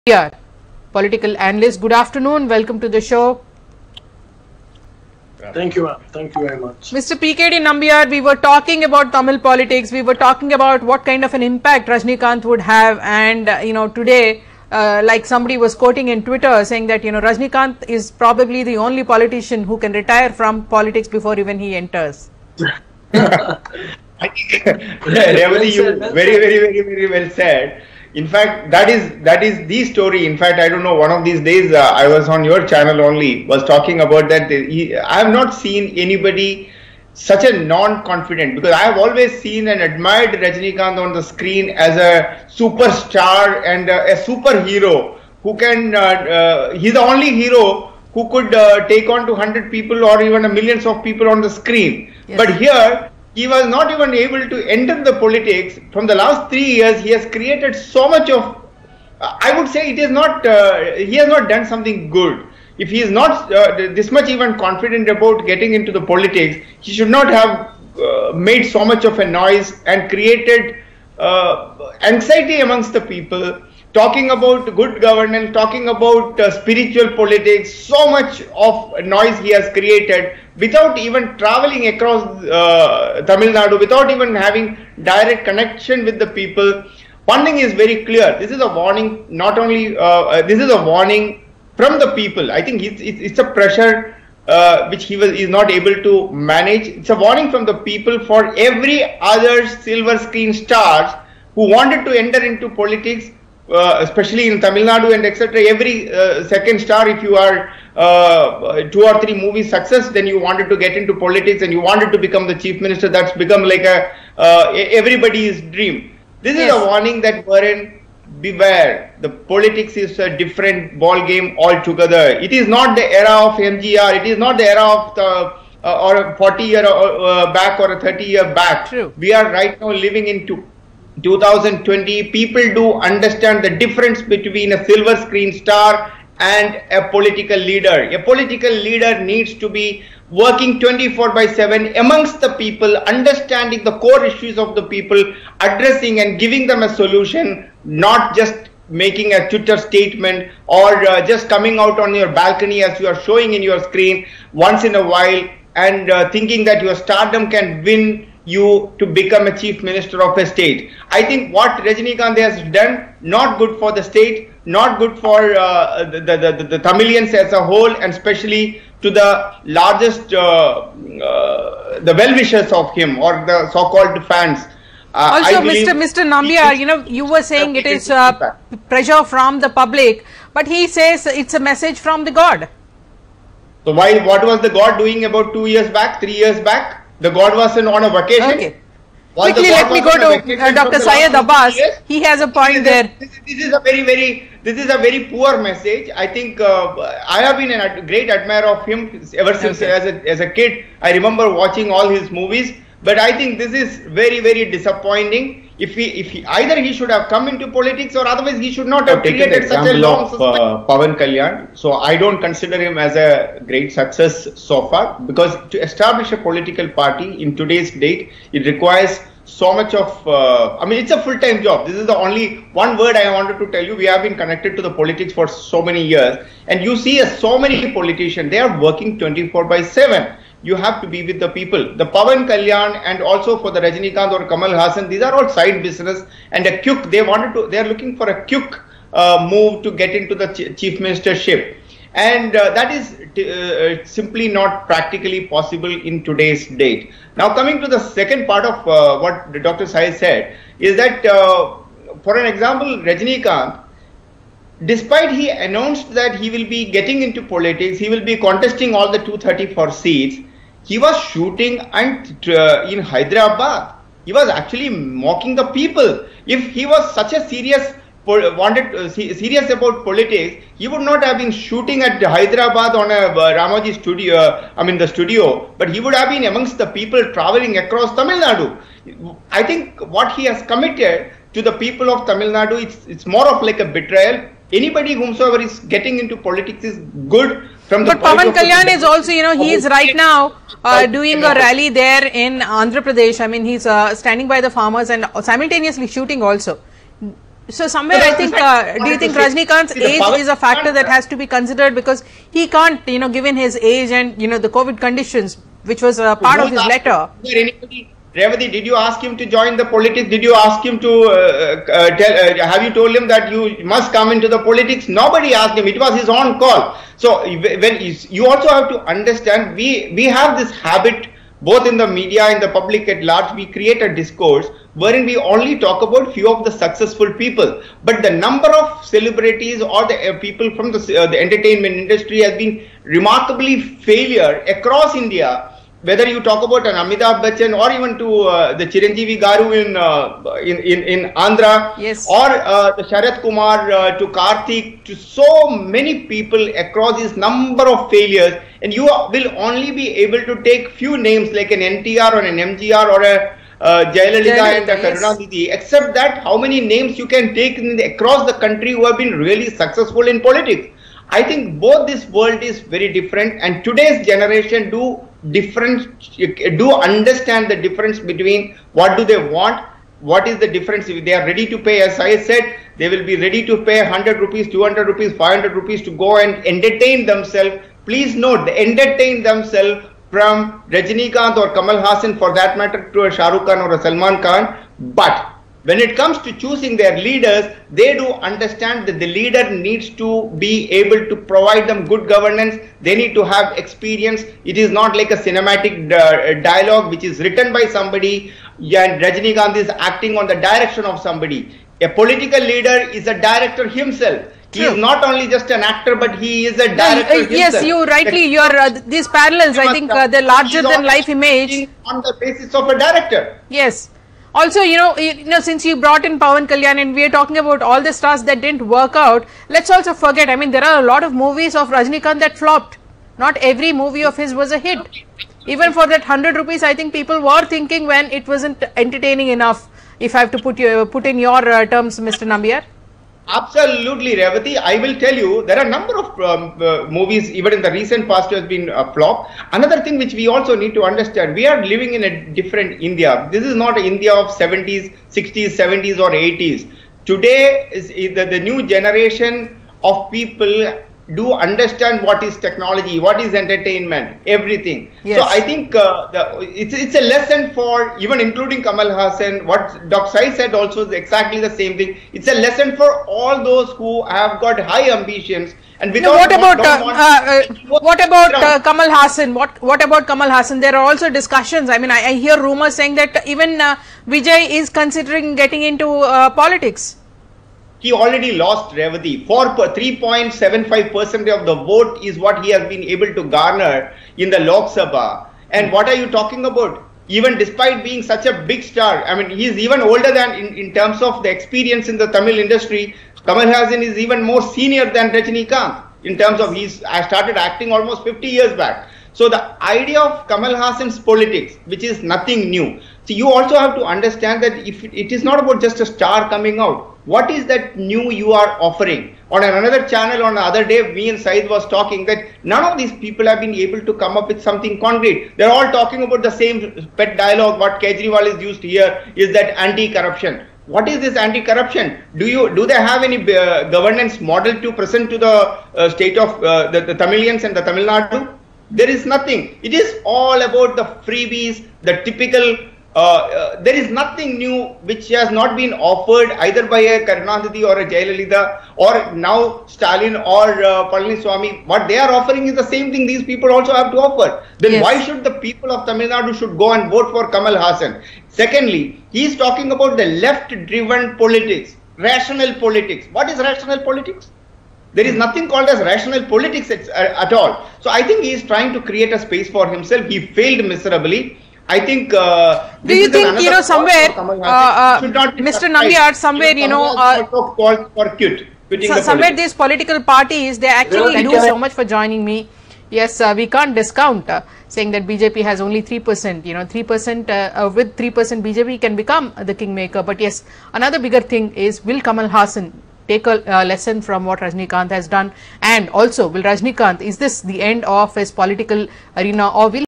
Nambiar, political analyst. Good afternoon. Welcome to the show. Thank you, ma'am. Thank you very much. Mr. PKD Nambiar, we were talking about Tamil politics. We were talking about what kind of an impact Rajinikanth would have, and today, like somebody was quoting in Twitter saying that Rajinikanth is probably the only politician who can retire from politics before even he enters. I think, Revati, you very well said. In fact, that is the story. In fact, I don't know, one of these days I was on your channel only, was talking about that. I have not seen anybody such a non-confident, because I have always seen and admired Rajinikanth on the screen as a superstar and a superhero who can, he's the only hero who could take on to 100 people or even millions of people on the screen. Yes. But here, he was not even able to enter the politics. From the last 3 years, he has created so much of, I would say it is not, he has not done something good. If he is not this much even confident about getting into the politics, he should not have made so much of a noise and created anxiety amongst the people, talking about good governance, talking about spiritual politics. So much of noise he has created without even traveling across Tamil Nadu, without even having direct connection with the people. One thing is very clear. This is a warning, not only, this is a warning from the people. I think it's a pressure which he is not able to manage. It's a warning from the people for every other silver screen stars who wanted to enter into politics, especially in Tamil Nadu and etc. Every second star, if you are 2 or 3 movies success, then you wanted to get into politics and you wanted to become the chief minister. That's become like a everybody's dream. This is a warning that wherein beware, the politics is a different ball game altogether. It is not the era of MGR. It is not the era of the or a 40-year back or a 30-year back. True. We are right now living in 2020. People do understand the difference between a silver screen star and a political leader. A political leader needs to be working 24/7 amongst the people, understanding the core issues of the people, addressing and giving them a solution, not just making a Twitter statement or just coming out on your balcony as you are showing in your screen once in a while and thinking that your stardom can win you to become a chief minister of a state. I think what Rajinikanth has done, not good for the state, not good for the Tamilians as a whole, and especially to the largest, the well-wishers of him or the so-called fans. Also, Mr. Nambiar, you were saying it is pressure from the public, but he says it's a message from the God. So what was the God doing about 2 years back, 3 years back? The God was on a vacation. Okay. Quickly, let me go to Dr. Syed Abbas. He has a point there. This is a very poor message. I think I have been a great admirer of him ever since as a kid. I remember watching all his movies. But I think this is very disappointing. If he either he should have come into politics or otherwise he should not have created such a long suspense. Pawan Kalyan. So I don't consider him as a great success so far, because to establish a political party in today's date, it requires so much of, I mean, it's a full-time job. This is the only one word I wanted to tell you. We have been connected to the politics for so many years, and you see so many politicians, they are working 24/7. You have to be with the people. The Pawan Kalyan and also for the Rajinikanth or Kamal Haasan, these are all side business and a quick, they are looking for a quick move to get into the chief ministership. And that is simply not practically possible in today's date. Now coming to the second part of what Dr. Sai said, is that for an example, Rajinikanth, despite he announced that he will be getting into politics, he will be contesting all the 234 seats, he was shooting in Hyderabad. He was actually mocking the people. If he was such a serious about politics, he would not have been shooting at Hyderabad on a Ramoji studio, the studio, but he would have been amongst the people traveling across Tamil Nadu. I think what he has committed to the people of Tamil Nadu, it's more of like a betrayal. Anybody whomsoever is getting into politics is good from the But Pawan Kalyan is also, he is right now doing a rally there in Andhra Pradesh. I mean, he's standing by the farmers and simultaneously shooting also. So somewhere I think, do you think Rajnikant's age is a factor that has to be considered, because he can't, given his age and, the COVID conditions, which was a part of his letter. Revati, did you ask him to join the politics? Did you ask him to have you told him that you must come into the politics? Nobody asked him. It was his own call. So when you also have to understand, we have this habit, both in the media and the public at large, we create a discourse wherein we only talk about few of the successful people. But the number of celebrities or the people from the entertainment industry has been remarkably failure across India. Whether you talk about an Amitabh Bachchan or even to the Chiranjeevi Garu in Andhra, yes, or the Sharath Kumar to Karthik, to so many people across this number of failures, and you will only be able to take few names like an NTR or an MGR or a Jayalalitha and a Karunanidhi. Except that, how many names you can take across the country who have been really successful in politics? I think both this world is very different, and today's generation do understand the difference between what do they want, what is the difference. If they are ready to pay, as I said, they will be ready to pay 100 rupees, 200 rupees, 500 rupees to go and entertain themselves. Please note, they entertain themselves from Rajinikanth or Kamal Haasan, for that matter, to a Shah Rukh Khan or a Salman Khan. But when it comes to choosing their leaders, they do understand that the leader needs to be able to provide them good governance. They need to have experience. It is not like a cinematic dialogue which is written by somebody and Rajinikanth is acting on the direction of somebody. A political leader is a director himself. He is not only just an actor, but he is a director himself. Yes, you rightly, these parallels, I think the larger than life image. On the basis of a director. Yes. Also, since you brought in Pawan Kalyan and we are talking about all the stars that didn't work out, let's also forget, I mean, there are a lot of movies of Rajinikanth that flopped. Not every movie of his was a hit. Even for that 100 rupees, I think people were thinking when it wasn't entertaining enough, if I have to put in your terms, Mr. Nambiar. Absolutely, Revati. I will tell you, there are a number of movies, even in the recent past, has been flop. Another thing which we also need to understand, we are living in a different India. This is not India of 70s, 60s, 70s or 80s. Today, is the new generation of people do understand what is technology, what is entertainment, everything. Yes. So I think it's a lesson for, even including Kamal Haasan, what Dr. Sai said also is exactly the same thing. It's a lesson for all those who have got high ambitions. And what about Kamal Haasan? What about Kamal Haasan? There are also discussions. I mean, I hear rumors saying that even Vijay is considering getting into politics. He already lost, Revati. 3.75% of the vote is what he has been able to garner in the Lok Sabha. And what are you talking about? Even despite being such a big star, I mean, he is even older than, in terms of the experience in the Tamil industry, Kamal Haasan is even more senior than Rajinikanth in terms of I started acting almost 50 years back. So the idea of Kamal Haasan's politics, which is nothing new. So you also have to understand that if it is not about just a star coming out, what is that new you are offering? On another channel on the other day, me and Said was talking that none of these people have been able to come up with something concrete. They're all talking about the same pet dialogue. What Kejriwal is used here is that anti-corruption. What is this anti-corruption? Do they have any governance model to present to the state of the Tamilians and the Tamil Nadu? There is nothing. It is all about the freebies, the typical. There is nothing new which has not been offered either by a Karunanidhi or a Jayalalitha or now Stalin or Palaniswamy. What they are offering is the same thing these people also have to offer. Then yes, why should the people of Tamil Nadu should go and vote for Kamal Haasan? Secondly, he is talking about the left-driven politics, rational politics. What is rational politics? There is nothing called as rational politics at all. So I think he is trying to create a space for himself. He failed miserably. I think. Do you think, somewhere, Mr. Nambiar, somewhere, somewhere these political parties, they actually do so much for joining me. Yes, we can't discount saying that BJP has only 3%, 3% with 3% BJP can become the kingmaker. But yes, another bigger thing is, will Kamal Haasan take a lesson from what Rajinikanth has done? And also, will Rajinikanth, is this the end of his political arena, or will